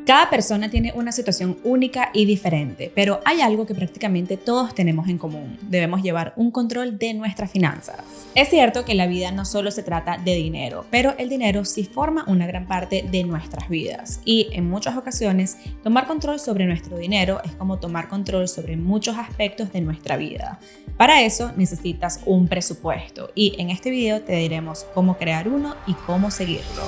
Cada persona tiene una situación única y diferente, pero hay algo que prácticamente todos tenemos en común. Debemos llevar un control de nuestras finanzas. Es cierto que la vida no solo se trata de dinero, pero el dinero sí forma una gran parte de nuestras vidas. Y en muchas ocasiones, tomar control sobre nuestro dinero es como tomar control sobre muchos aspectos de nuestra vida. Para eso necesitas un presupuesto y en este video te diremos cómo crear uno y cómo seguirlo.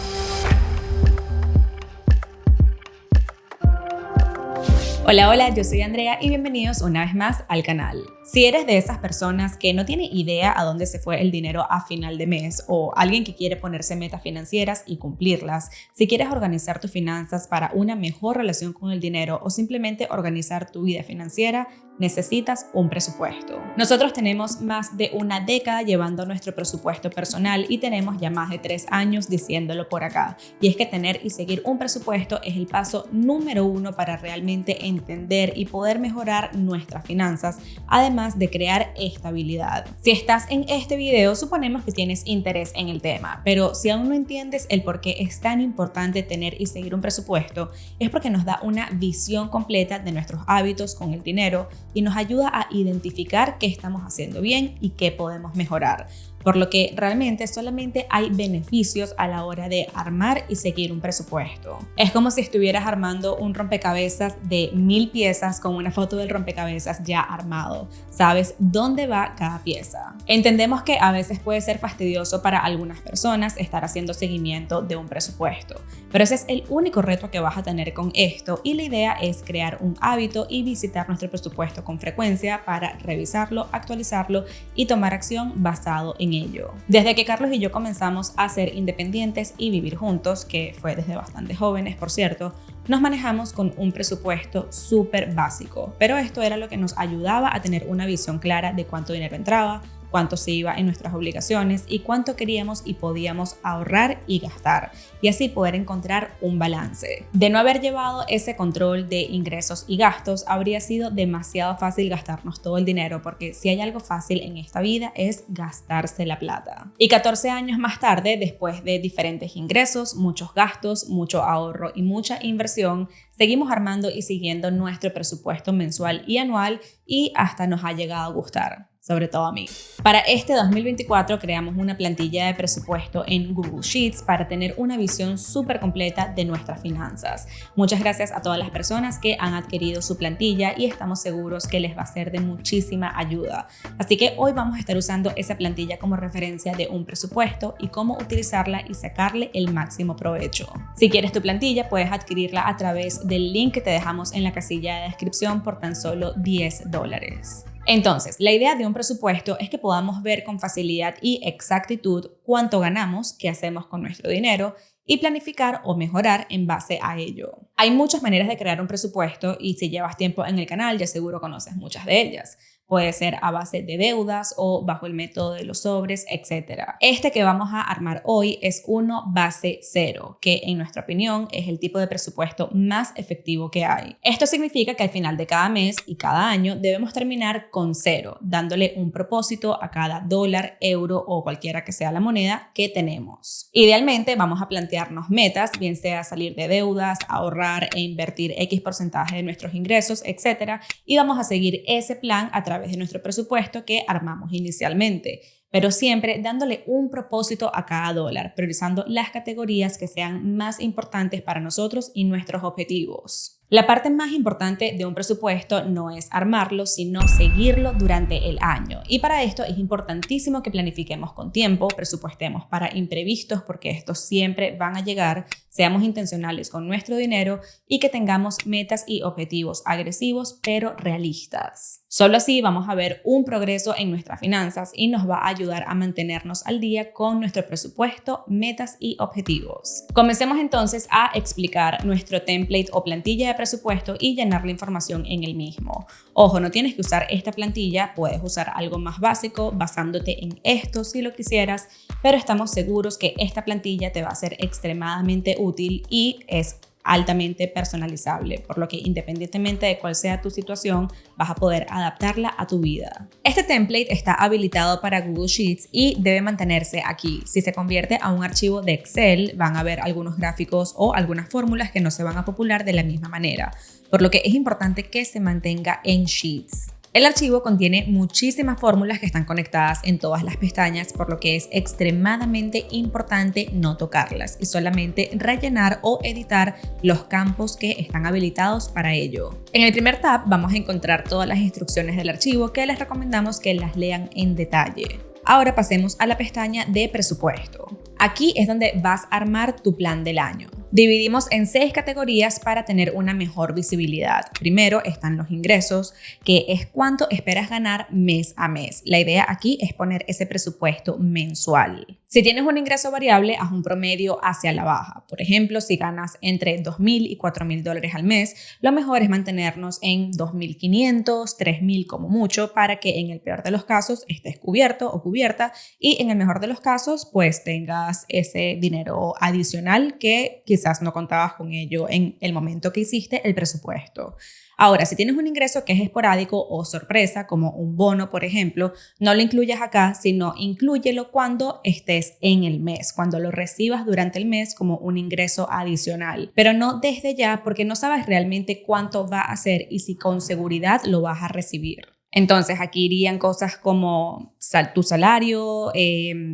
Hola, yo soy Andrea y bienvenidos una vez más al canal. Si eres de esas personas que no tiene idea a dónde se fue el dinero a final de mes o alguien que quiere ponerse metas financieras y cumplirlas, si quieres organizar tus finanzas para una mejor relación con el dinero o simplemente organizar tu vida financiera, necesitas un presupuesto. Nosotros tenemos más de una década llevando nuestro presupuesto personal y tenemos ya más de 3 años diciéndolo por acá. Y es que tener y seguir un presupuesto es el paso número 1 para realmente entender y poder mejorar nuestras finanzas, además de crear estabilidad. Si estás en este video, suponemos que tienes interés en el tema, pero si aún no entiendes el por qué es tan importante tener y seguir un presupuesto, es porque nos da una visión completa de nuestros hábitos con el dinero y nos ayuda a identificar qué estamos haciendo bien y qué podemos mejorar. Por lo que realmente solamente hay beneficios a la hora de armar y seguir un presupuesto. Es como si estuvieras armando un rompecabezas de 1000 piezas con una foto del rompecabezas ya armado. Sabes dónde va cada pieza. Entendemos que a veces puede ser fastidioso para algunas personas estar haciendo seguimiento de un presupuesto, pero ese es el único reto que vas a tener con esto y la idea es crear un hábito y visitar nuestro presupuesto con frecuencia para revisarlo, actualizarlo y tomar acción basado en ello. Desde que Carlos y yo comenzamos a ser independientes y vivir juntos, que fue desde bastante jóvenes, por cierto, nos manejamos con un presupuesto súper básico, pero esto era lo que nos ayudaba a tener una visión clara de cuánto dinero entraba, cuánto se iba en nuestras obligaciones y cuánto queríamos y podíamos ahorrar y gastar, y así poder encontrar un balance. De no haber llevado ese control de ingresos y gastos, habría sido demasiado fácil gastarnos todo el dinero, porque si hay algo fácil en esta vida es gastarse la plata. Y 14 años más tarde, después de diferentes ingresos, muchos gastos, mucho ahorro y mucha inversión, seguimos armando y siguiendo nuestro presupuesto mensual y anual y hasta nos ha llegado a gustar. Sobre todo a mí. Para este 2024 creamos una plantilla de presupuesto en Google Sheets para tener una visión súper completa de nuestras finanzas. Muchas gracias a todas las personas que han adquirido su plantilla y estamos seguros que les va a ser de muchísima ayuda. Así que hoy vamos a estar usando esa plantilla como referencia de un presupuesto y cómo utilizarla y sacarle el máximo provecho. Si quieres tu plantilla, puedes adquirirla a través del link que te dejamos en la casilla de descripción por tan solo $10. Entonces, la idea de un presupuesto es que podamos ver con facilidad y exactitud cuánto ganamos, qué hacemos con nuestro dinero y planificar o mejorar en base a ello. Hay muchas maneras de crear un presupuesto y si llevas tiempo en el canal ya seguro conoces muchas de ellas. Puede ser a base de deudas o bajo el método de los sobres, etc. Este que vamos a armar hoy es uno base cero, que en nuestra opinión es el tipo de presupuesto más efectivo que hay. Esto significa que al final de cada mes y cada año debemos terminar con cero, dándole un propósito a cada dólar, euro o cualquiera que sea la moneda que tenemos. Idealmente vamos a plantearnos metas, bien sea salir de deudas, ahorrar e invertir X porcentaje de nuestros ingresos, etc. Y vamos a seguir ese plan a través de nuestro presupuesto que armamos inicialmente, pero siempre dándole un propósito a cada dólar, priorizando las categorías que sean más importantes para nosotros y nuestros objetivos. La parte más importante de un presupuesto no es armarlo, sino seguirlo durante el año. Y para esto es importantísimo que planifiquemos con tiempo, presupuestemos para imprevistos porque estos siempre van a llegar, seamos intencionales con nuestro dinero y que tengamos metas y objetivos agresivos pero realistas. Solo así vamos a ver un progreso en nuestras finanzas y nos va a ayudar a mantenernos al día con nuestro presupuesto, metas y objetivos. Comencemos entonces a explicar nuestro template o plantilla de presupuesto y llenar la información en el mismo. Ojo, no tienes que usar esta plantilla, puedes usar algo más básico basándote en esto si lo quisieras, pero estamos seguros que esta plantilla te va a ser extremadamente útil y es altamente personalizable, por lo que independientemente de cuál sea tu situación, vas a poder adaptarla a tu vida. Este template está habilitado para Google Sheets y debe mantenerse aquí. Si se convierte a un archivo de Excel, van a ver algunos gráficos o algunas fórmulas que no se van a popular de la misma manera, por lo que es importante que se mantenga en Sheets. El archivo contiene muchísimas fórmulas que están conectadas en todas las pestañas, por lo que es extremadamente importante no tocarlas y solamente rellenar o editar los campos que están habilitados para ello. En el primer tab vamos a encontrar todas las instrucciones del archivo que les recomendamos que las lean en detalle. Ahora pasemos a la pestaña de presupuesto. Aquí es donde vas a armar tu plan del año. Dividimos en 6 categorías para tener una mejor visibilidad. Primero están los ingresos, que es cuánto esperas ganar mes a mes. La idea aquí es poner ese presupuesto mensual. Si tienes un ingreso variable, haz un promedio hacia la baja. Por ejemplo, si ganas entre $2,000 y $4,000 al mes, lo mejor es mantenernos en $2,500, $3,000 como mucho, para que en el peor de los casos estés cubierto o cubierta y en el mejor de los casos pues tengas ese dinero adicional que quizás no contabas con ello en el momento que hiciste el presupuesto. Ahora, si tienes un ingreso que es esporádico o sorpresa, como un bono, por ejemplo, no lo incluyas acá, sino inclúyelo cuando estés en el mes, cuando lo recibas durante el mes como un ingreso adicional, pero no desde ya porque no sabes realmente cuánto va a ser y si con seguridad lo vas a recibir. Entonces aquí irían cosas como tu salario,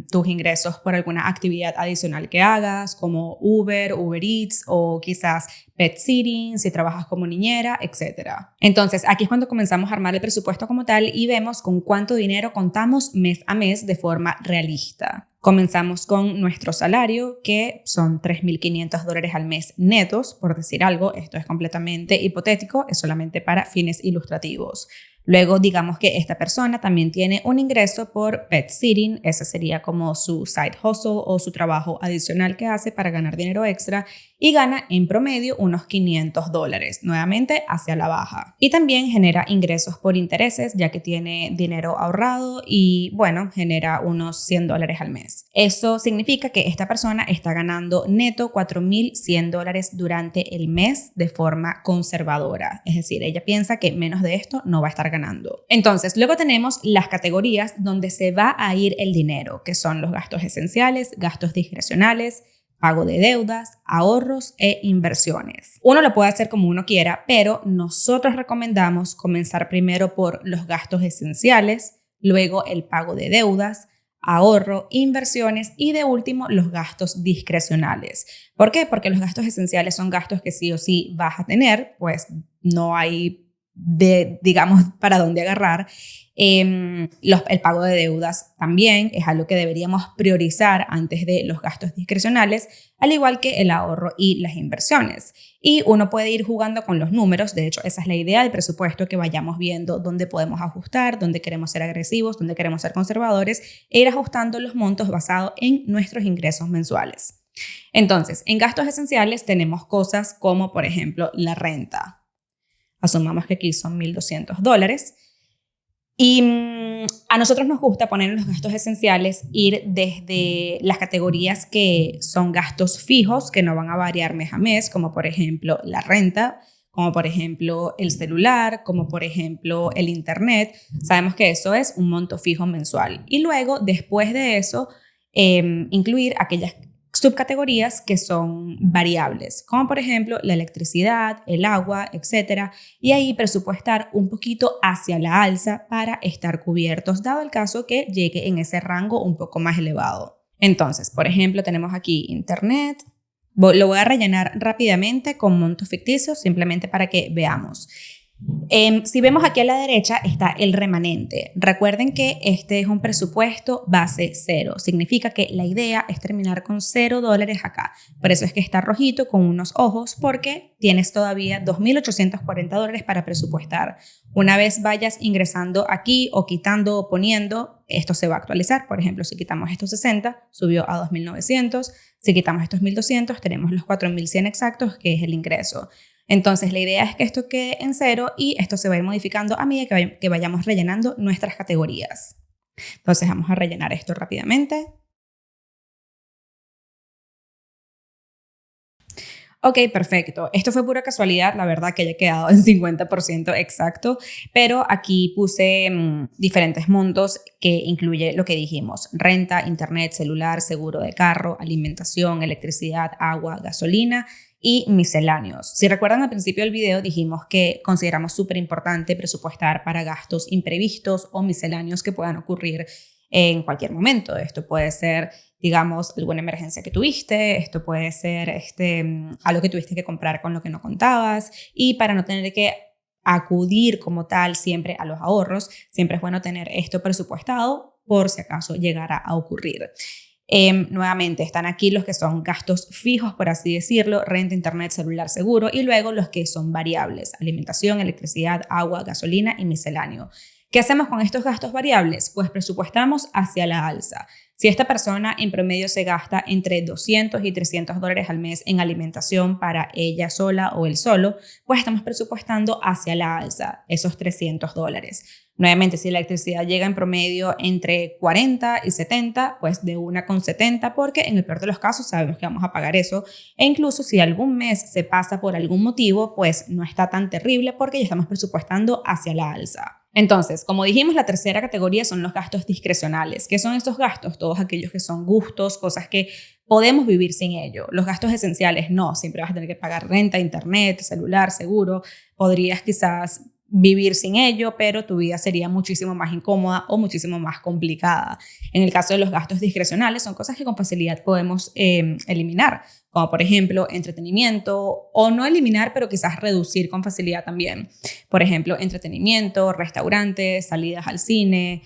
tus ingresos por alguna actividad adicional que hagas, como Uber Eats o quizás pet sitting, si trabajas como niñera, etc. Entonces aquí es cuando comenzamos a armar el presupuesto como tal y vemos con cuánto dinero contamos mes a mes de forma realista. Comenzamos con nuestro salario, que son $3,500 al mes netos, por decir algo. Esto es completamente hipotético, es solamente para fines ilustrativos. Luego, digamos que esta persona también tiene un ingreso por pet sitting, ese sería como su side hustle o su trabajo adicional que hace para ganar dinero extra y gana en promedio unos $500, nuevamente hacia la baja. Y también genera ingresos por intereses, ya que tiene dinero ahorrado y bueno, genera unos $100 al mes. Eso significa que esta persona está ganando neto $4,100 durante el mes de forma conservadora, es decir, ella piensa que menos de esto no va a estar ganando. Entonces, luego tenemos las categorías donde se va a ir el dinero, que son los gastos esenciales, gastos discrecionales, pago de deudas, ahorros e inversiones. Uno lo puede hacer como uno quiera, pero nosotros recomendamos comenzar primero por los gastos esenciales, luego el pago de deudas, ahorro, inversiones y de último los gastos discrecionales. ¿Por qué? Porque los gastos esenciales son gastos que sí o sí vas a tener, pues no hay digamos, para dónde agarrar. El pago de deudas también es algo que deberíamos priorizar antes de los gastos discrecionales, al igual que el ahorro y las inversiones. Y uno puede ir jugando con los números. De hecho, esa es la idea del presupuesto, que vayamos viendo dónde podemos ajustar, dónde queremos ser agresivos, dónde queremos ser conservadores e ir ajustando los montos basados en nuestros ingresos mensuales. Entonces, en gastos esenciales tenemos cosas como, por ejemplo, la renta. Asumamos que aquí son $1,200. Y a nosotros nos gusta poner en los gastos esenciales ir desde las categorías que son gastos fijos, que no van a variar mes a mes, como por ejemplo la renta, como por ejemplo el celular, como por ejemplo el internet. Sabemos que eso es un monto fijo mensual. Y luego, después de eso, incluir aquellas subcategorías que son variables, como por ejemplo la electricidad, el agua, etc. Y ahí presupuestar un poquito hacia la alza para estar cubiertos, dado el caso que llegue en ese rango un poco más elevado. Entonces, por ejemplo, tenemos aquí internet. Lo voy a rellenar rápidamente con montos ficticios, simplemente para que veamos. Si vemos aquí a la derecha está el remanente. Recuerden que este es un presupuesto base cero. Significa que la idea es terminar con $0 acá. Por eso es que está rojito con unos ojos, porque tienes todavía $2,840 para presupuestar. Una vez vayas ingresando aquí o quitando o poniendo, esto se va a actualizar. Por ejemplo, si quitamos estos 60, subió a 2,900. Si quitamos estos 1,200, tenemos los 4,100 exactos, que es el ingreso. Entonces, la idea es que esto quede en cero y esto se va a ir modificando a medida que vayamos rellenando nuestras categorías. Entonces, vamos a rellenar esto rápidamente. Ok, perfecto. Esto fue pura casualidad, la verdad que haya quedado en 50% exacto, pero aquí puse diferentes montos que incluye lo que dijimos: renta, internet, celular, seguro de carro, alimentación, electricidad, agua, gasolina y misceláneos. Si recuerdan, al principio del video dijimos que consideramos súper importante presupuestar para gastos imprevistos o misceláneos que puedan ocurrir en cualquier momento. Esto puede ser, digamos, alguna emergencia que tuviste, esto puede ser algo que tuviste que comprar con lo que no contabas, y para no tener que acudir como tal siempre a los ahorros, siempre es bueno tener esto presupuestado por si acaso llegara a ocurrir. Nuevamente están aquí los que son gastos fijos, por así decirlo: renta, internet, celular, seguro, y luego los que son variables: alimentación, electricidad, agua, gasolina y misceláneo. ¿Qué hacemos con estos gastos variables? Pues presupuestamos hacia la alza. Si esta persona en promedio se gasta entre $200 y $300 al mes en alimentación para ella sola o él solo, pues estamos presupuestando hacia la alza esos $300. Nuevamente, si la electricidad llega en promedio entre 40 y 70, pues de una con 70, porque en el peor de los casos sabemos que vamos a pagar eso. E incluso si algún mes se pasa por algún motivo, pues no está tan terrible porque ya estamos presupuestando hacia la alza. Entonces, como dijimos, la tercera categoría son los gastos discrecionales. ¿Qué son estos gastos? Todos aquellos que son gustos, cosas que podemos vivir sin ello. Los gastos esenciales no, siempre vas a tener que pagar renta, internet, celular, seguro. Podrías quizás vivir sin ello, pero tu vida sería muchísimo más incómoda o muchísimo más complicada. En el caso de los gastos discrecionales, son cosas que con facilidad podemos eliminar, como por ejemplo entretenimiento, o no eliminar, pero quizás reducir con facilidad también. Por ejemplo, entretenimiento, restaurantes, salidas al cine,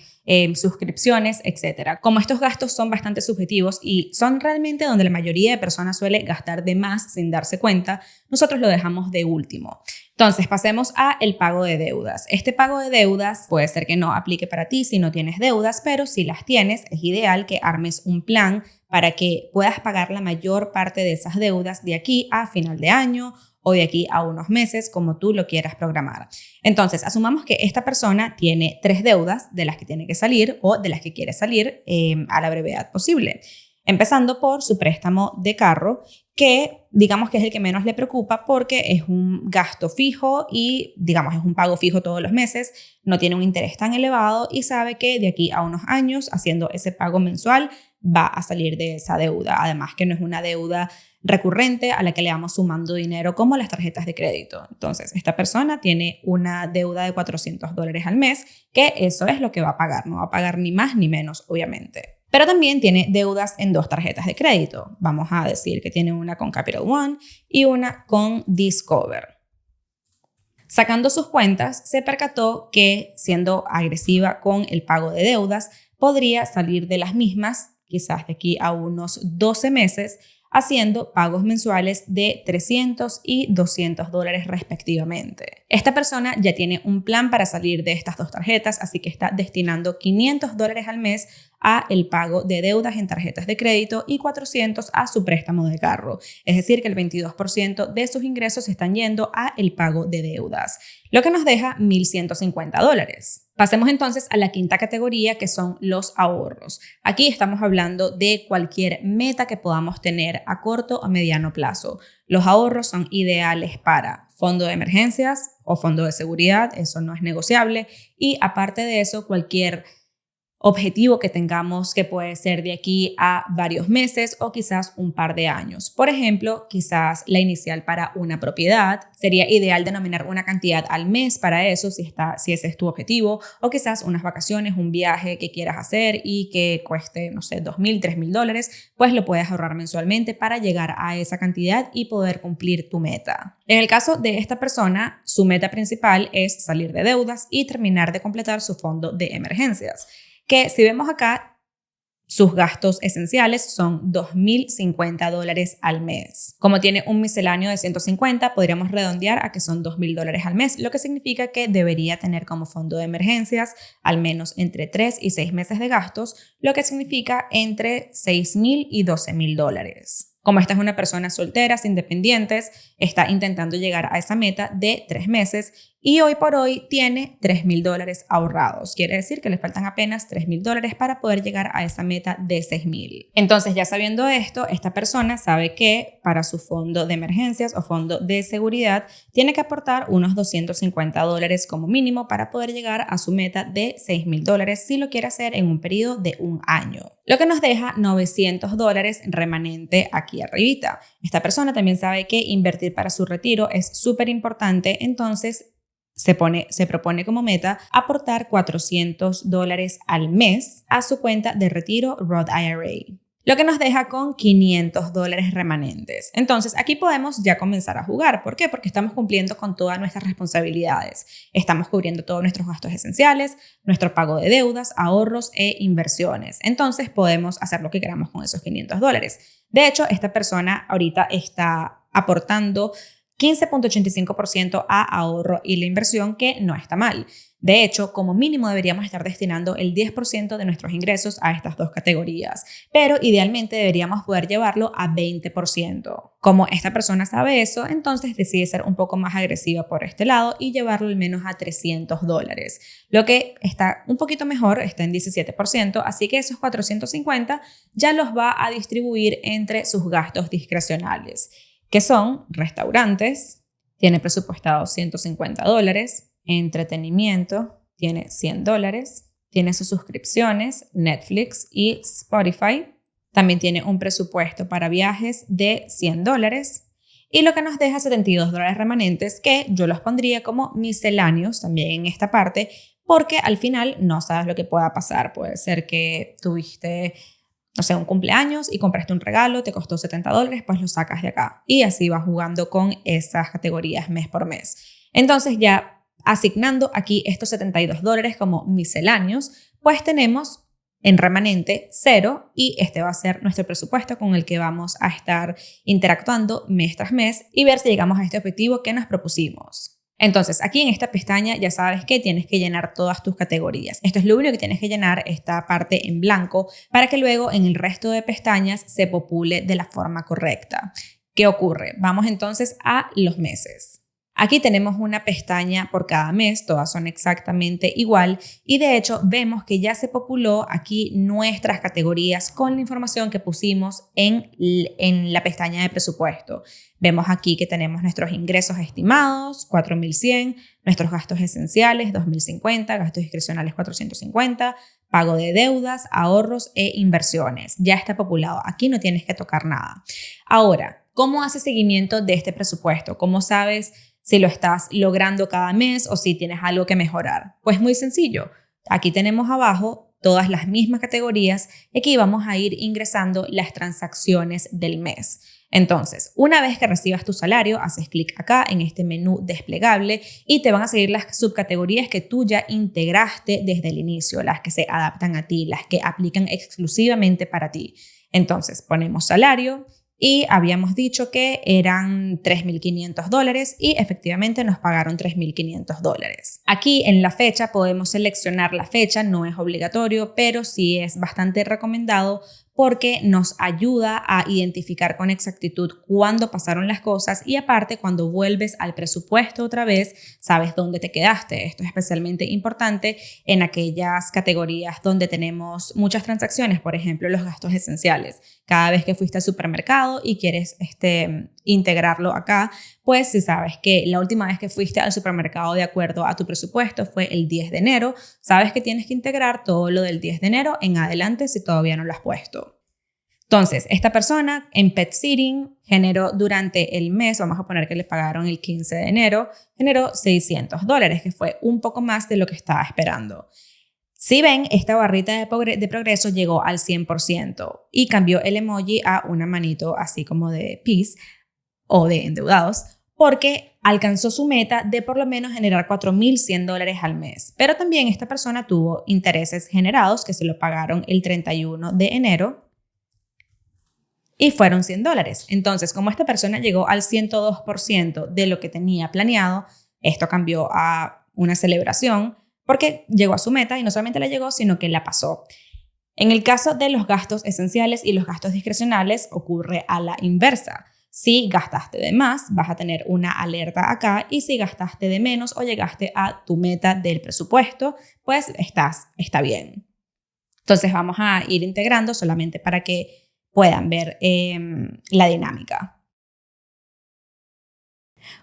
suscripciones, etc. Como estos gastos son bastante subjetivos y son realmente donde la mayoría de personas suele gastar de más sin darse cuenta, nosotros lo dejamos de último. Entonces, pasemos a el pago de deudas. Este pago de deudas puede ser que no aplique para ti si no tienes deudas, pero si las tienes, es ideal que armes un plan para que puedas pagar la mayor parte de esas deudas de aquí a final de año o de aquí a unos meses, como tú lo quieras programar. Entonces, asumamos que esta persona tiene 3 deudas de las que tiene que salir o de las que quiere salir a la brevedad posible. Empezando por su préstamo de carro, que digamos que es el que menos le preocupa porque es un gasto fijo y digamos es un pago fijo todos los meses, no tiene un interés tan elevado y sabe que de aquí a unos años, haciendo ese pago mensual, va a salir de esa deuda. Además que no es una deuda recurrente a la que le vamos sumando dinero como las tarjetas de crédito. Entonces, esta persona tiene una deuda de $400 al mes, que eso es lo que va a pagar, no va a pagar ni más ni menos, obviamente. Pero también tiene deudas en 2 tarjetas de crédito. Vamos a decir que tiene una con Capital One y una con Discover. Sacando sus cuentas, se percató que, siendo agresiva con el pago de deudas, podría salir de las mismas, quizás de aquí a unos 12 meses, haciendo pagos mensuales de $300 y $200 respectivamente. Esta persona ya tiene un plan para salir de estas 2 tarjetas, así que está destinando $500 al mes a el pago de deudas en tarjetas de crédito y $400 a su préstamo de carro. Es decir, que el 22% de sus ingresos están yendo a el pago de deudas, lo que nos deja $1,150. Pasemos entonces a la quinta categoría, que son los ahorros. Aquí estamos hablando de cualquier meta que podamos tener a corto o mediano plazo. Los ahorros son ideales para fondo de emergencias o fondo de seguridad, eso no es negociable, y aparte de eso, cualquier objetivo que tengamos que puede ser de aquí a varios meses o quizás un par de años. Por ejemplo, quizás la inicial para una propiedad. Sería ideal denominar una cantidad al mes para eso si ese es tu objetivo, o quizás unas vacaciones, un viaje que quieras hacer y que cueste, no sé, $2,000, $3,000, pues lo puedes ahorrar mensualmente para llegar a esa cantidad y poder cumplir tu meta. En el caso de esta persona, su meta principal es salir de deudas y terminar de completar su fondo de emergencias, que si vemos acá, sus gastos esenciales son $2,050 al mes. Como tiene un misceláneo de 150, podríamos redondear a que son $2,000 al mes, lo que significa que debería tener como fondo de emergencias al menos entre 3 y 6 meses de gastos, lo que significa entre $6,000 y $12,000. Como esta es una persona soltera, independientes, está intentando llegar a esa meta de 3 meses y hoy por hoy tiene $3,000 ahorrados. Quiere decir que le faltan apenas $3,000 para poder llegar a esa meta de 6,000. Entonces, ya sabiendo esto, esta persona sabe que para su fondo de emergencias o fondo de seguridad tiene que aportar unos $250 como mínimo para poder llegar a su meta de $6,000 si lo quiere hacer en un periodo de un año. Lo que nos deja $900 remanente aquí arribita. Esta persona también sabe que invertir para su retiro es súper importante, entonces se propone como meta aportar $400 al mes a su cuenta de retiro Roth IRA, lo que nos deja con $500 remanentes. Entonces, aquí podemos ya comenzar a jugar. ¿Por qué? Porque estamos cumpliendo con todas nuestras responsabilidades. Estamos cubriendo todos nuestros gastos esenciales, nuestro pago de deudas, ahorros e inversiones. Entonces, podemos hacer lo que queramos con esos $500. De hecho, esta persona ahorita está aportando 15.85% a ahorro y la inversión, que no está mal. De hecho, como mínimo deberíamos estar destinando el 10% de nuestros ingresos a estas dos categorías, pero idealmente deberíamos poder llevarlo a 20%. Como esta persona sabe eso, entonces decide ser un poco más agresiva por este lado y llevarlo al menos a $300, lo que está un poquito mejor, está en 17%, así que esos 450 ya los va a distribuir entre sus gastos discrecionales, que son restaurantes, tiene presupuestado $150, entretenimiento, tiene $100, tiene sus suscripciones, Netflix y Spotify, también tiene un presupuesto para viajes de $100 y lo que nos deja $72 remanentes, que yo los pondría como misceláneos también en esta parte, porque al final no sabes lo que pueda pasar. Puede ser que tuviste, no sé, un cumpleaños y compraste un regalo, te costó $70, pues lo sacas de acá. Y así vas jugando con esas categorías mes por mes. Entonces ya asignando aquí estos $72 como misceláneos, pues tenemos en remanente 0 y este va a ser nuestro presupuesto con el que vamos a estar interactuando mes tras mes y ver si llegamos a este objetivo que nos propusimos. Entonces, aquí en esta pestaña ya sabes que tienes que llenar todas tus categorías. Esto es lo único que tienes que llenar, esta parte en blanco, para que luego en el resto de pestañas se popule de la forma correcta. ¿Qué ocurre? Vamos entonces a los meses. Aquí tenemos una pestaña por cada mes, todas son exactamente igual y de hecho vemos que ya se populó aquí nuestras categorías con la información que pusimos en la pestaña de presupuesto. Vemos aquí que tenemos nuestros ingresos estimados, 4,100, nuestros gastos esenciales, 2,050, gastos discrecionales, 450, pago de deudas, ahorros e inversiones. Ya está populado, aquí no tienes que tocar nada. Ahora, ¿cómo haces seguimiento de este presupuesto? ¿Cómo sabes si lo estás logrando cada mes o si tienes algo que mejorar? Pues muy sencillo. Aquí tenemos abajo todas las mismas categorías y aquí vamos a ir ingresando las transacciones del mes. Entonces, una vez que recibas tu salario, haces clic acá en este menú desplegable y te van a seguir las subcategorías que tú ya integraste desde el inicio, las que se adaptan a ti, las que aplican exclusivamente para ti. Entonces, ponemos salario. Y habíamos dicho que eran $3,500 y efectivamente nos pagaron $3,500. Aquí en la fecha podemos seleccionar la fecha, no es obligatorio, pero sí es bastante recomendado porque nos ayuda a identificar con exactitud cuándo pasaron las cosas y aparte cuando vuelves al presupuesto otra vez, sabes dónde te quedaste. Esto es especialmente importante en aquellas categorías donde tenemos muchas transacciones, por ejemplo, los gastos esenciales. Cada vez que fuiste al supermercado y quieres integrarlo acá, pues si sabes que la última vez que fuiste al supermercado de acuerdo a tu presupuesto fue el 10 de enero, sabes que tienes que integrar todo lo del 10 de enero en adelante si todavía no lo has puesto. Entonces, esta persona en pet sitting generó durante el mes, vamos a poner que le pagaron el 15 de enero, generó $600, que fue un poco más de lo que estaba esperando. Si ven, esta barrita de progreso llegó al 100% y cambió el emoji a una manito así como de peace o de endeudados, porque alcanzó su meta de por lo menos generar $4,100 al mes. Pero también esta persona tuvo intereses generados que se lo pagaron el 31 de enero y fueron $100. Entonces, como esta persona llegó al 102% de lo que tenía planeado, esto cambió a una celebración porque llegó a su meta y no solamente la llegó, sino que la pasó. En el caso de los gastos esenciales y los gastos discrecionales ocurre a la inversa. Si gastaste de más, vas a tener una alerta acá, y si gastaste de menos o llegaste a tu meta del presupuesto, pues está bien. Entonces vamos a ir integrando solamente para que puedan ver la dinámica.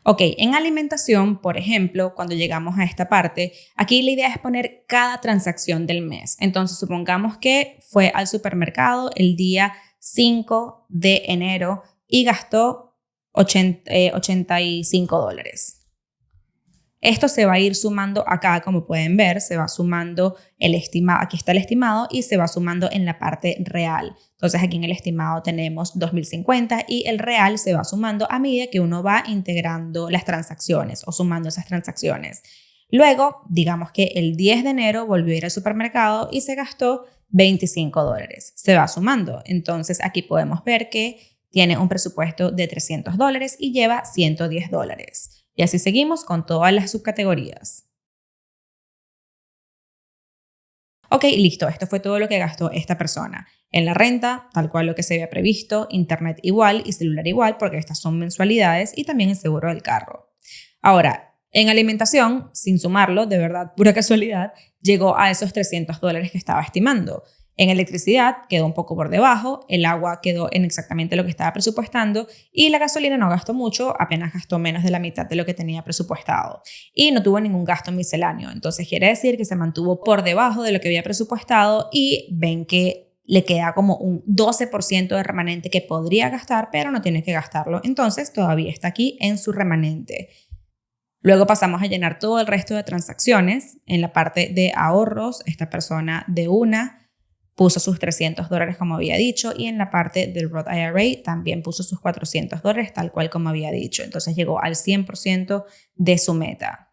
Ok, en alimentación, por ejemplo, cuando llegamos a esta parte, aquí la idea es poner cada transacción del mes. Entonces, supongamos que fue al supermercado el día 5 de enero y gastó $85. Esto se va a ir sumando acá, como pueden ver, se va sumando el estimado, aquí está el estimado y se va sumando en la parte real. Entonces aquí en el estimado tenemos 2050 y el real se va sumando a medida que uno va integrando las transacciones o sumando esas transacciones. Luego, digamos que el 10 de enero volvió a ir al supermercado y se gastó $25. Se va sumando. Entonces aquí podemos ver que tiene un presupuesto de $300 y lleva $110. Y así seguimos con todas las subcategorías. Ok, listo, esto fue todo lo que gastó esta persona. En la renta, tal cual lo que se había previsto, internet igual y celular igual, porque estas son mensualidades, y también el seguro del carro. Ahora, en alimentación, sin sumarlo, de verdad, pura casualidad, llegó a esos $300 que estaba estimando. En electricidad quedó un poco por debajo, el agua quedó en exactamente lo que estaba presupuestando y la gasolina no gastó mucho, apenas gastó menos de la mitad de lo que tenía presupuestado y no tuvo ningún gasto misceláneo. Entonces quiere decir que se mantuvo por debajo de lo que había presupuestado y ven que le queda como un 12% de remanente que podría gastar, pero no tiene que gastarlo. Entonces todavía está aquí en su remanente. Luego pasamos a llenar todo el resto de transacciones. En la parte de ahorros, esta persona de una puso sus $300 como había dicho, y en la parte del Roth IRA también puso sus $400 tal cual como había dicho. Entonces llegó al 100% de su meta.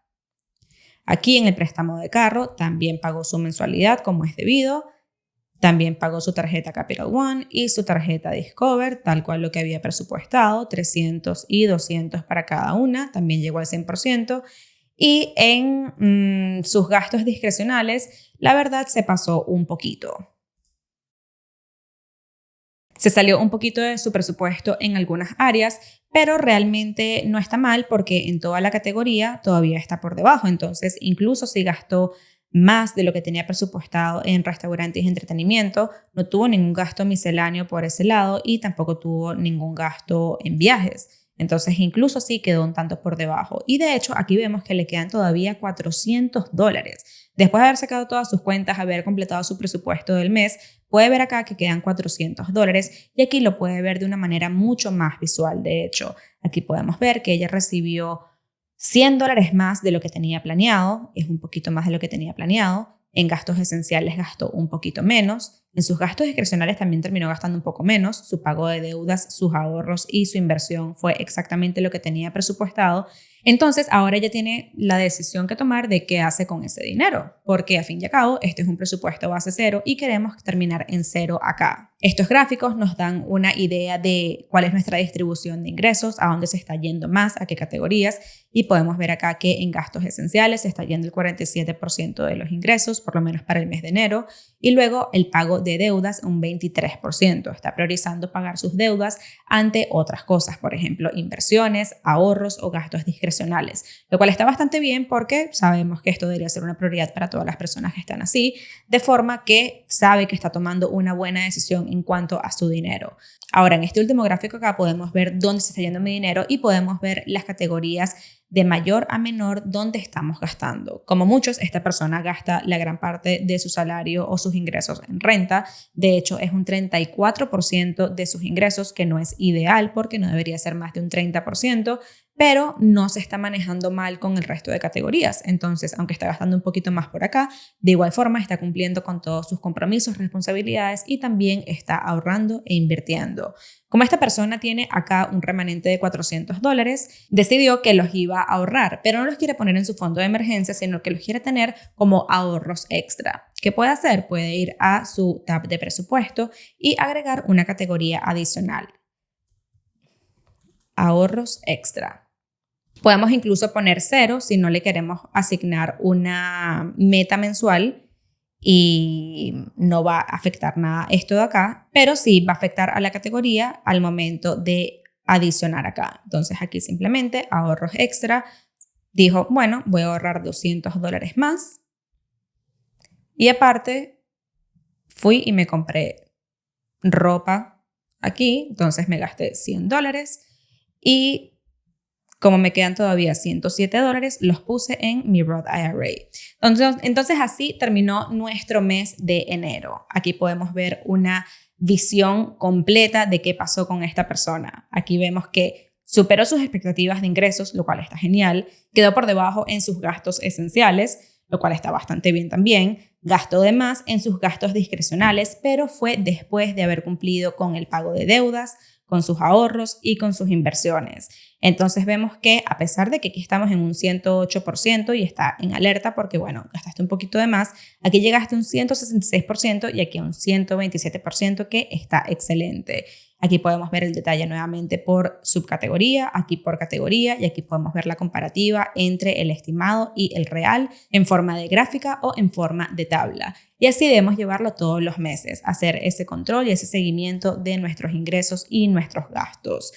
Aquí en el préstamo de carro también pagó su mensualidad como es debido. También pagó su tarjeta Capital One y su tarjeta Discover, tal cual lo que había presupuestado, 300 y 200 para cada una. También llegó al 100%. Y en sus gastos discrecionales, la verdad se pasó un poquito. Se salió un poquito de su presupuesto en algunas áreas, pero realmente no está mal porque en toda la categoría todavía está por debajo. Entonces, incluso si gastó más de lo que tenía presupuestado en restaurantes y entretenimiento, no tuvo ningún gasto misceláneo por ese lado y tampoco tuvo ningún gasto en viajes. Entonces, incluso sí quedó un tanto por debajo. Y de hecho, aquí vemos que le quedan todavía $400. Después de haber sacado todas sus cuentas, haber completado su presupuesto del mes, puede ver acá que quedan $400 y aquí lo puede ver de una manera mucho más visual. De hecho, aquí podemos ver que ella recibió $100 más de lo que tenía planeado, es un poquito más de lo que tenía planeado. En gastos esenciales gastó un poquito menos. En sus gastos discrecionales también terminó gastando un poco menos. Su pago de deudas, sus ahorros y su inversión fue exactamente lo que tenía presupuestado. Entonces, ahora ella tiene la decisión que tomar de qué hace con ese dinero, porque a fin y a cabo, este es un presupuesto base cero y queremos terminar en cero acá. Estos gráficos nos dan una idea de cuál es nuestra distribución de ingresos, a dónde se está yendo más, a qué categorías, y podemos ver acá que en gastos esenciales se está yendo el 47% de los ingresos, por lo menos para el mes de enero, y luego el pago de deudas un 23%. Está priorizando pagar sus deudas ante otras cosas, por ejemplo, inversiones, ahorros o gastos discrecionales, lo cual está bastante bien porque sabemos que esto debería ser una prioridad para todas las personas que están así, de forma que sabe que está tomando una buena decisión en cuanto a su dinero. Ahora, en este último gráfico acá podemos ver dónde se está yendo mi dinero y podemos ver las categorías de mayor a menor dónde estamos gastando. Como muchos, esta persona gasta la gran parte de su salario o sus ingresos en renta. De hecho, es un 34% de sus ingresos, que no es ideal porque no debería ser más de un 30%, pero no se está manejando mal con el resto de categorías. Entonces, aunque está gastando un poquito más por acá, de igual forma está cumpliendo con todos sus compromisos, responsabilidades y también está ahorrando e invirtiendo. Como esta persona tiene acá un remanente de $400, decidió que los iba a ahorrar, pero no los quiere poner en su fondo de emergencia, sino que los quiere tener como ahorros extra. ¿Qué puede hacer? Puede ir a su tab de presupuesto y agregar una categoría adicional. Ahorros extra. Podemos incluso poner 0 si no le queremos asignar una meta mensual y no va a afectar nada esto de acá, pero sí va a afectar a la categoría al momento de adicionar acá. Entonces aquí simplemente ahorros extra. Dijo, bueno, voy a ahorrar $200 más. Y aparte, fui y me compré ropa aquí. Entonces me gasté $100. Y como me quedan todavía $107, los puse en mi Roth IRA. Entonces así terminó nuestro mes de enero. Aquí podemos ver una visión completa de qué pasó con esta persona. Aquí vemos que superó sus expectativas de ingresos, lo cual está genial. Quedó por debajo en sus gastos esenciales, lo cual está bastante bien también. Gastó de más en sus gastos discrecionales, pero fue después de haber cumplido con el pago de deudas, con sus ahorros y con sus inversiones. Entonces vemos que a pesar de que aquí estamos en un 108% y está en alerta porque, bueno, gastaste un poquito de más, aquí llegaste a un 166% y aquí a un 127% que está excelente. Aquí podemos ver el detalle nuevamente por subcategoría, aquí por categoría y aquí podemos ver la comparativa entre el estimado y el real en forma de gráfica o en forma de tabla. Y así debemos llevarlo todos los meses, hacer ese control y ese seguimiento de nuestros ingresos y nuestros gastos.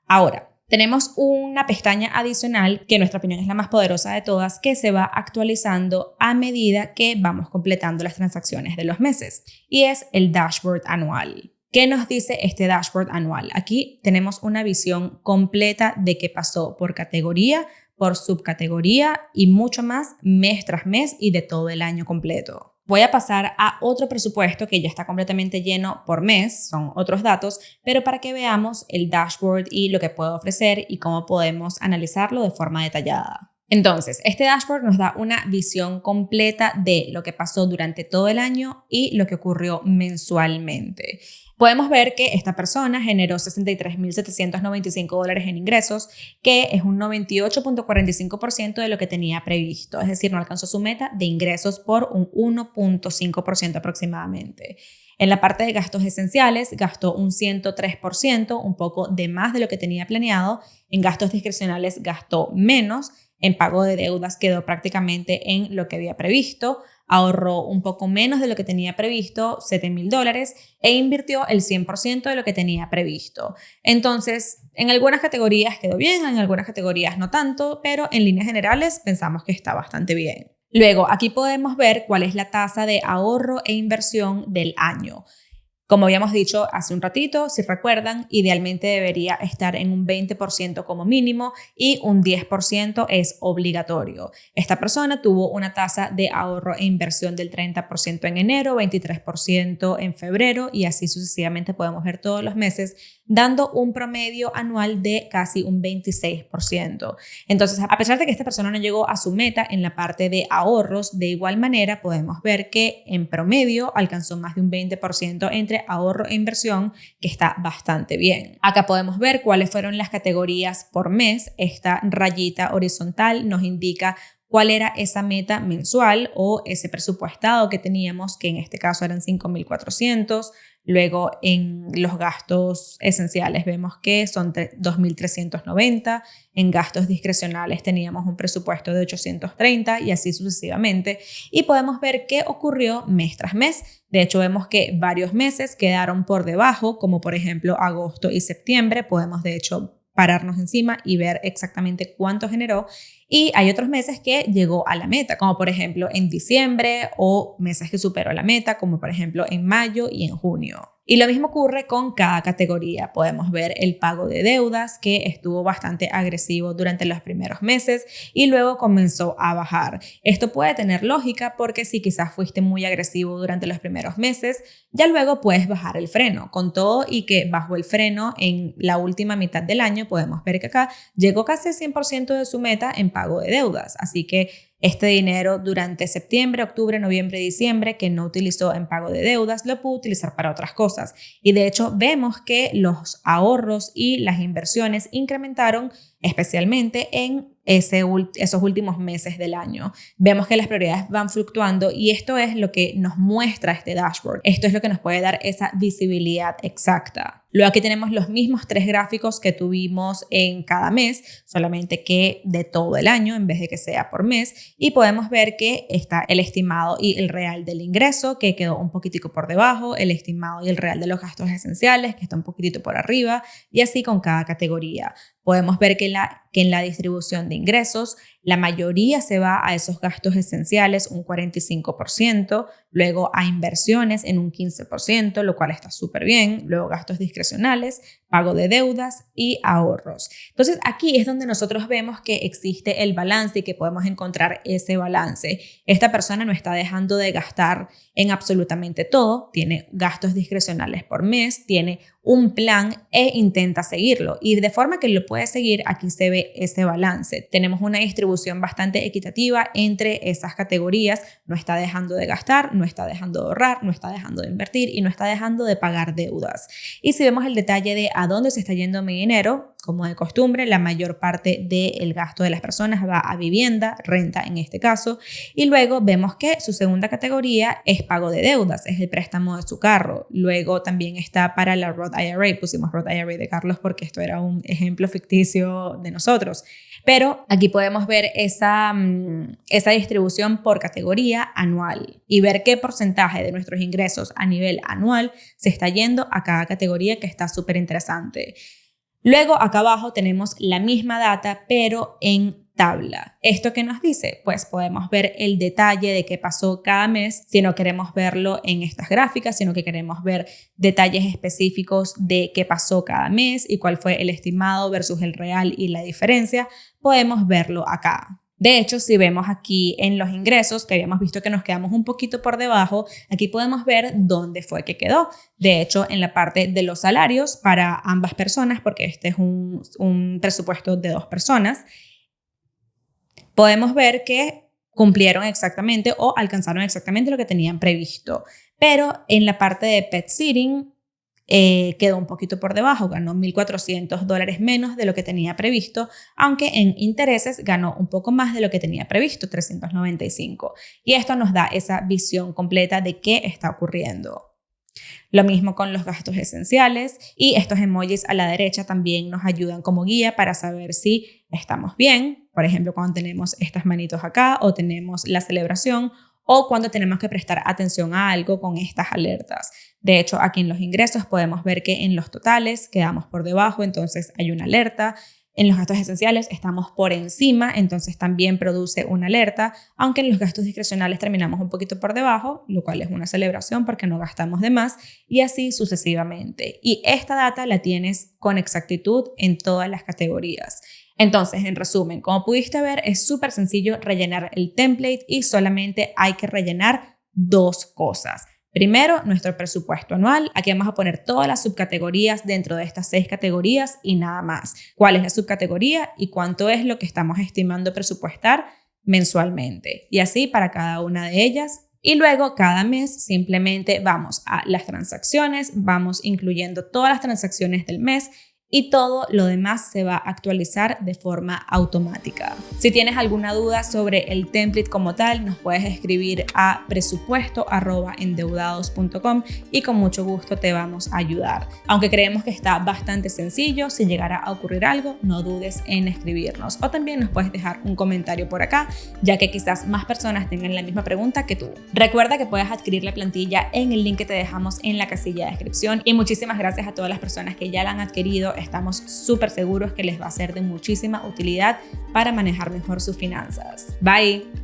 Ahora, tenemos una pestaña adicional que en nuestra opinión es la más poderosa de todas, que se va actualizando a medida que vamos completando las transacciones de los meses y es el dashboard anual. ¿Qué nos dice este dashboard anual? Aquí tenemos una visión completa de qué pasó por categoría, por subcategoría y mucho más mes tras mes y de todo el año completo. Voy a pasar a otro presupuesto que ya está completamente lleno por mes, son otros datos, pero para que veamos el dashboard y lo que puede ofrecer y cómo podemos analizarlo de forma detallada. Entonces, este dashboard nos da una visión completa de lo que pasó durante todo el año y lo que ocurrió mensualmente. Podemos ver que esta persona generó $63,795 en ingresos, que es un 98.45% de lo que tenía previsto. Es decir, no alcanzó su meta de ingresos por un 1.5% aproximadamente. En la parte de gastos esenciales, gastó un 103%, un poco de más de lo que tenía planeado. En gastos discrecionales, gastó menos. En pago de deudas, quedó prácticamente en lo que había previsto. Ahorró un poco menos de lo que tenía previsto, $7,000, e invirtió el 100% de lo que tenía previsto. Entonces, en algunas categorías quedó bien, en algunas categorías no tanto, pero en líneas generales pensamos que está bastante bien. Luego, aquí podemos ver cuál es la tasa de ahorro e inversión del año. Como habíamos dicho hace un ratito, si recuerdan, idealmente debería estar en un 20% como mínimo y un 10% es obligatorio. Esta persona tuvo una tasa de ahorro e inversión del 30% en enero, 23% en febrero y así sucesivamente podemos ver todos los meses, dando un promedio anual de casi un 26%. Entonces, a pesar de que esta persona no llegó a su meta en la parte de ahorros, de igual manera podemos ver que en promedio alcanzó más de un 20% entre ahorro e inversión, que está bastante bien. Acá podemos ver cuáles fueron las categorías por mes. Esta rayita horizontal nos indica cuál era esa meta mensual o ese presupuestado que teníamos, que en este caso eran 5,400. Luego en los gastos esenciales vemos que son 2,390. En gastos discrecionales teníamos un presupuesto de 830 y así sucesivamente. Y podemos ver qué ocurrió mes tras mes. De hecho, vemos que varios meses quedaron por debajo, como por ejemplo agosto y septiembre. Podemos de hecho pararnos encima y ver exactamente cuánto generó. Y hay otros meses que llegó a la meta, como por ejemplo en diciembre, o meses que superó la meta, como por ejemplo en mayo y en junio. Y lo mismo ocurre con cada categoría. Podemos ver el pago de deudas, que estuvo bastante agresivo durante los primeros meses y luego comenzó a bajar. Esto puede tener lógica porque si quizás fuiste muy agresivo durante los primeros meses, ya luego puedes bajar el freno. Con todo y que bajó el freno en la última mitad del año, podemos ver que acá llegó casi al 100% de su meta en pago de deudas. Así que este dinero durante septiembre, octubre, noviembre y diciembre que no utilizó en pago de deudas, lo pudo utilizar para otras cosas. Y de hecho vemos que los ahorros y las inversiones incrementaron especialmente en esos últimos meses del año. Vemos que las prioridades van fluctuando y esto es lo que nos muestra este dashboard. Esto es lo que nos puede dar esa visibilidad exacta. Luego aquí tenemos los mismos 3 gráficos que tuvimos en cada mes, solamente que de todo el año en vez de que sea por mes, y podemos ver que está el estimado y el real del ingreso, que quedó un poquitico por debajo, el estimado y el real de los gastos esenciales, que está un poquitito por arriba, y así con cada categoría. Podemos ver que en la distribución de ingresos, la mayoría se va a esos gastos esenciales, un 45%, luego a inversiones en un 15%, lo cual está súper bien, luego gastos discrecionales, pago de deudas y ahorros. Entonces aquí es donde nosotros vemos que existe el balance y que podemos encontrar ese balance. Esta persona no está dejando de gastar en absolutamente todo, tiene gastos discrecionales por mes, tiene un plan e intenta seguirlo, y de forma que lo puede seguir, aquí se ve ese balance. Tenemos una distribución bastante equitativa entre esas categorías, no está dejando de gastar, no está dejando de ahorrar, no está dejando de invertir y no está dejando de pagar deudas. Y si vemos el detalle de a dónde se está yendo mi dinero, como de costumbre, la mayor parte del gasto de las personas va a vivienda, renta en este caso, y luego vemos que su segunda categoría es pago de deudas, es el préstamo de su carro. Luego también está para la Roth IRA, pusimos Roth IRA de Carlos porque esto era un ejemplo ficticio de nosotros, pero aquí podemos ver esa distribución por categoría anual y ver qué porcentaje de nuestros ingresos a nivel anual se está yendo a cada categoría, que está súper interesante. Luego acá abajo tenemos la misma data pero en tabla. ¿Esto qué nos dice? Pues podemos ver el detalle de qué pasó cada mes, si no queremos verlo en estas gráficas, sino que queremos ver detalles específicos de qué pasó cada mes y cuál fue el estimado versus el real y la diferencia, podemos verlo acá. De hecho, si vemos aquí en los ingresos, que habíamos visto que nos quedamos un poquito por debajo, aquí podemos ver dónde fue que quedó. De hecho, en la parte de los salarios para ambas personas, porque este es un presupuesto de 2 personas, podemos ver que cumplieron exactamente o alcanzaron exactamente lo que tenían previsto. Pero en la parte de pet sitting, quedó un poquito por debajo, ganó $1,400 menos de lo que tenía previsto, aunque en intereses ganó un poco más de lo que tenía previsto, $395. Y esto nos da esa visión completa de qué está ocurriendo. Lo mismo con los gastos esenciales, y estos emojis a la derecha también nos ayudan como guía para saber si estamos bien. Por ejemplo, cuando tenemos estas manitos acá o tenemos la celebración, o cuando tenemos que prestar atención a algo con estas alertas. De hecho, aquí en los ingresos podemos ver que en los totales quedamos por debajo, entonces hay una alerta. En los gastos esenciales estamos por encima, entonces también produce una alerta, aunque en los gastos discrecionales terminamos un poquito por debajo, lo cual es una celebración porque no gastamos de más, y así sucesivamente. Y esta data la tienes con exactitud en todas las categorías. Entonces, en resumen, como pudiste ver, es súper sencillo rellenar el template y solamente hay que rellenar 2 cosas. Primero, nuestro presupuesto anual. Aquí vamos a poner todas las subcategorías dentro de estas 6 categorías y nada más. ¿Cuál es la subcategoría y cuánto es lo que estamos estimando presupuestar mensualmente? Y así para cada una de ellas. Y luego cada mes simplemente vamos a las transacciones, vamos incluyendo todas las transacciones del mes y todo lo demás se va a actualizar de forma automática. Si tienes alguna duda sobre el template como tal, nos puedes escribir a presupuesto@endeudados.com y con mucho gusto te vamos a ayudar. Aunque creemos que está bastante sencillo, si llegara a ocurrir algo, no dudes en escribirnos. O también nos puedes dejar un comentario por acá, ya que quizás más personas tengan la misma pregunta que tú. Recuerda que puedes adquirir la plantilla en el link que te dejamos en la casilla de descripción, y muchísimas gracias a todas las personas que ya la han adquirido. Estamos súper seguros que les va a ser de muchísima utilidad para manejar mejor sus finanzas. Bye.